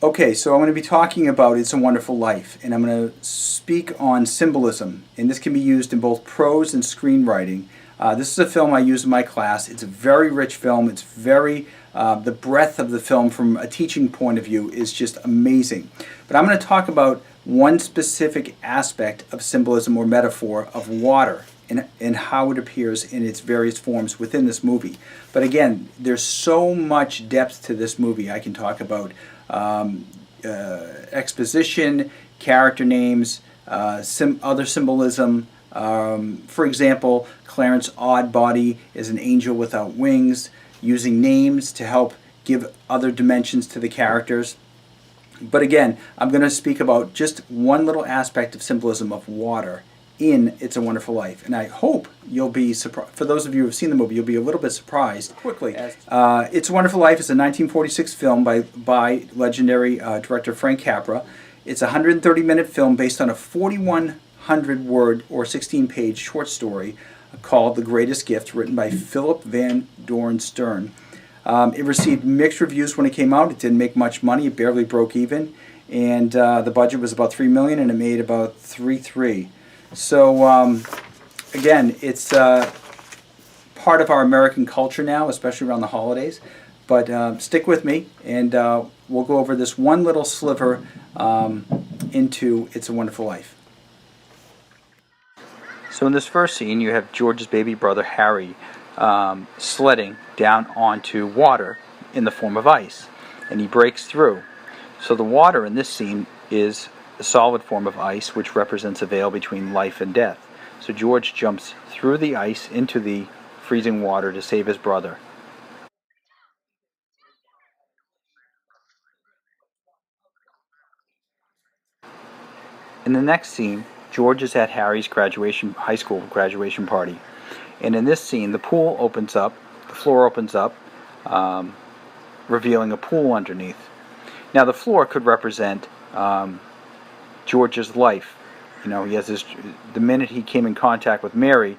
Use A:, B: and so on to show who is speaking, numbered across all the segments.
A: Okay, so I'm going to be talking about It's a Wonderful Life, and I'm going to speak on symbolism, and this can be used in both prose and screenwriting. This is a film I use in my class. It's a very rich film. It's the breadth of the film from a teaching point of view is just amazing. But I'm going to talk about one specific aspect of symbolism or metaphor of water and how it appears in its various forms within this movie. But again, there's so much depth to this movie. I can talk about exposition, character names, other symbolism. For example, Clarence Oddbody is an angel without wings, using names to help give other dimensions to the characters. But again, I'm going to speak about just one little aspect of symbolism of water in It's a Wonderful Life. And I hope you'll be surprised. For those of you who have seen the movie, you'll be a little bit surprised quickly. It's a Wonderful Life is a 1946 film by legendary director Frank Capra. It's a 130-minute film based on a 4,100-word or 16-page short story called The Greatest Gift, written by Philip Van Dorn Stern. It received mixed reviews when it came out. It didn't make much money. It barely broke even. And the budget was about $3 million, and it made about $3.3 million. So, again, it's part of our American culture now, especially around the holidays. But stick with me, and we'll go over this one little sliver into It's a Wonderful Life. So in this first scene, you have George's baby brother, Harry, sledding down onto water in the form of ice. And he breaks through. So the water in this scene is a solid form of ice, which represents a veil between life and death. So George jumps through the ice into the freezing water to save his brother. In the next scene, George is at Harry's high school graduation party. And in this scene, the pool opens up, the floor opens up, revealing a pool underneath. Now the floor could represent George's life. You know, he has the minute he came in contact with Mary,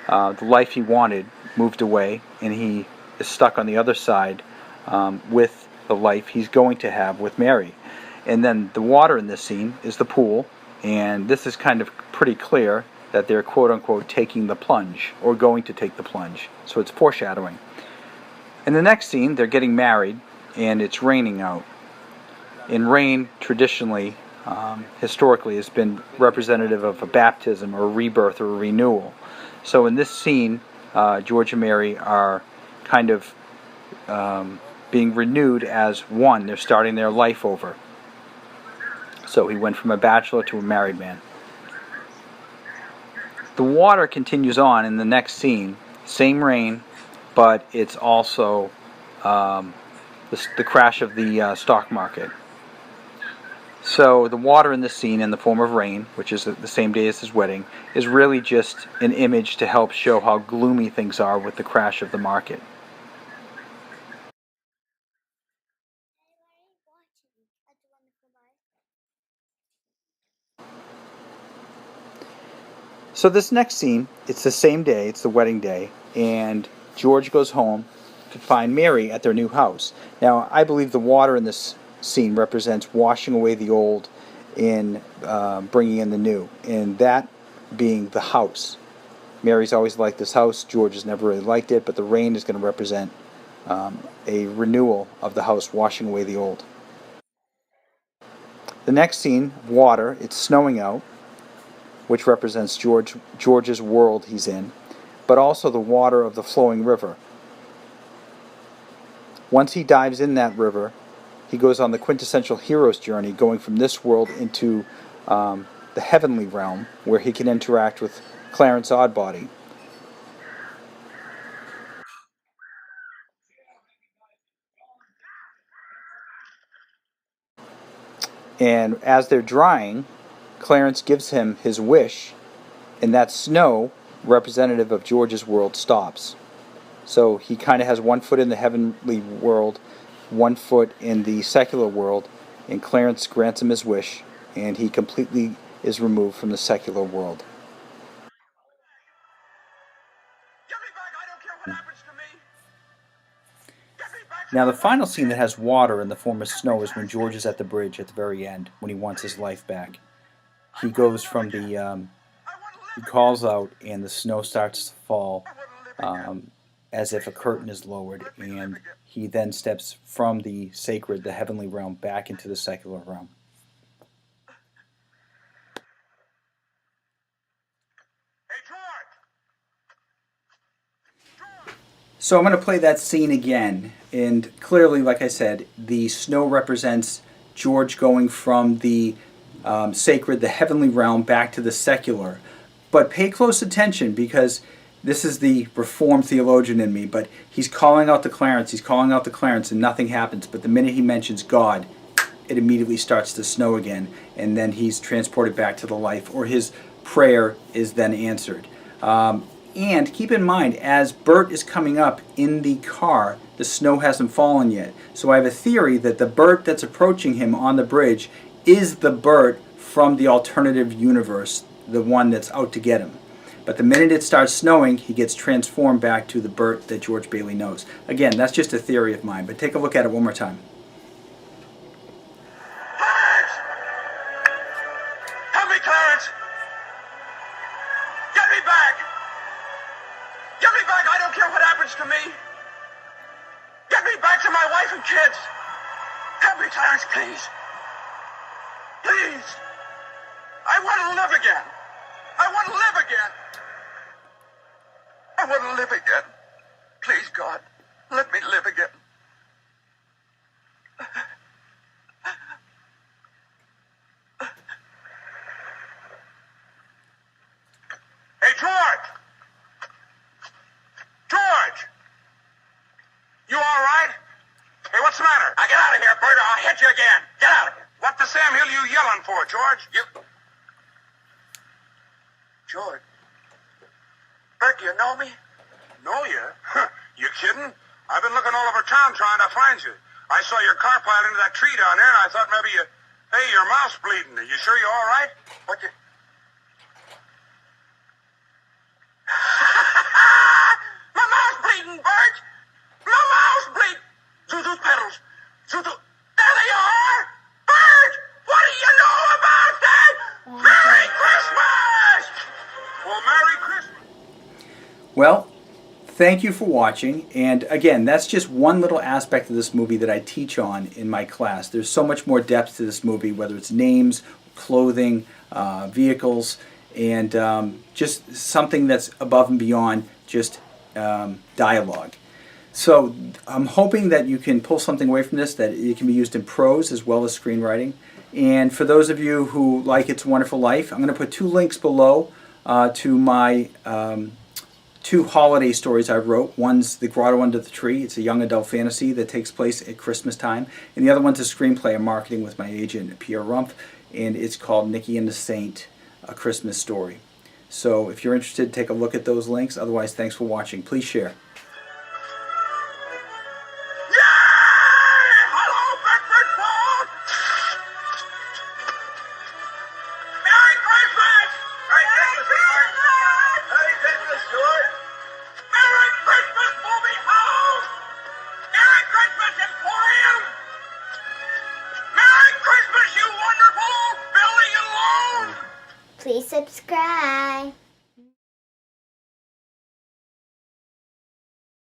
A: the life he wanted moved away, and he is stuck on the other side with the life he's going to have with Mary. And then the water in this scene is the pool, and this is kind of pretty clear that they're quote-unquote taking the plunge, or going to take the plunge. So it's foreshadowing. In the next scene, they're getting married, and it's raining out. And rain, traditionally, historically, has been representative of a baptism, or a rebirth, or a renewal. So in this scene, George and Mary are kind of being renewed as one. They're starting their life over. So he went from a bachelor to a married man. The water continues on in the next scene. Same rain, but it's also the crash of the stock market. So the water in this scene, in the form of rain, which is the same day as his wedding, is really just an image to help show how gloomy things are with the crash of the market. So this next scene, it's the same day, it's the wedding day, and George goes home to find Mary at their new house. Now, I believe the water in this scene represents washing away the old and bringing in the new, and that being the house. Mary's always liked this house. George has never really liked it, but the rain is going to represent a renewal of the house, washing away the old. The next scene, water, it's snowing out, which represents George's world he's in, but also the water of the flowing river. Once he dives in that river, he goes on the quintessential hero's journey, going from this world into the heavenly realm, where he can interact with Clarence Oddbody. And as they're drying, Clarence gives him his wish, and that snow, representative of George's world, stops. So he kind of has one foot in the heavenly world, one foot in the secular world, and Clarence grants him his wish, and he completely is removed from the secular world. Now, the final scene that has water in the form of snow is when George is at the bridge at the very end, when he wants his life back. He goes from the, he calls out, and the snow starts to fall as if a curtain is lowered, and he then steps from the sacred, the heavenly realm, back into the secular realm. So I'm going to play that scene again, and clearly, like I said, the snow represents George going from the sacred, the heavenly realm, back to the secular. But pay close attention, because this is the Reformed theologian in me, but he's calling out to Clarence, and nothing happens. But the minute he mentions God, it immediately starts to snow again, and then he's transported back to the life, or his prayer is then answered. And keep in mind, as Bert is coming up in the car, the snow hasn't fallen yet. So I have a theory that the Bert that's approaching him on the bridge is the Bert from the alternative universe, the one that's out to get him. But the minute it starts snowing, he gets transformed back to the Bert that George Bailey knows. Again, that's just a theory of mine, but take a look at it one more time.
B: Clarence! Help me, Clarence! Get me back! Get me back! I don't care what happens to me! Get me back to my wife and kids! Help me, Clarence, please! Please! I want to live again! I want to live again! I want to live again. Please, God, let me live again. Hey, George! George! You all right? Hey, what's the matter? Now get out of here, Bert, or I'll hit you again. Get out of here. What the Sam Hill you yelling for, George? George? Bert, do you know me? Know you? You kidding? I've been looking all over town trying to find you. I saw your car piled into that tree down there, and I thought maybe you... Hey, your mouth's bleeding. Are you sure you're all right? What you... My mouth's bleeding, Bert! My mouth's bleeding! Zuzu pedals. Zuzu... There they are! Bert! What do you know about that? Merry Christmas! Well, Merry Christmas!
A: Well, thank you for watching, and again, that's just one little aspect of this movie that I teach on in my class. There's so much more depth to this movie, whether it's names, clothing, vehicles, and just something that's above and beyond just dialogue. So I'm hoping that you can pull something away from this, that it can be used in prose as well as screenwriting. And for those of you who like It's a Wonderful Life, I'm going to put 2 links below to my 2 holiday stories I wrote. One's The Grotto Under the Tree. It's a young adult fantasy that takes place at Christmas time. And the other one's a screenplay I'm marketing with my agent, Pierre Rumpf, and it's called Nicky and the Saint, A Christmas Story. So if you're interested, take a look at those links. Otherwise, thanks for watching. Please share.
C: Please subscribe.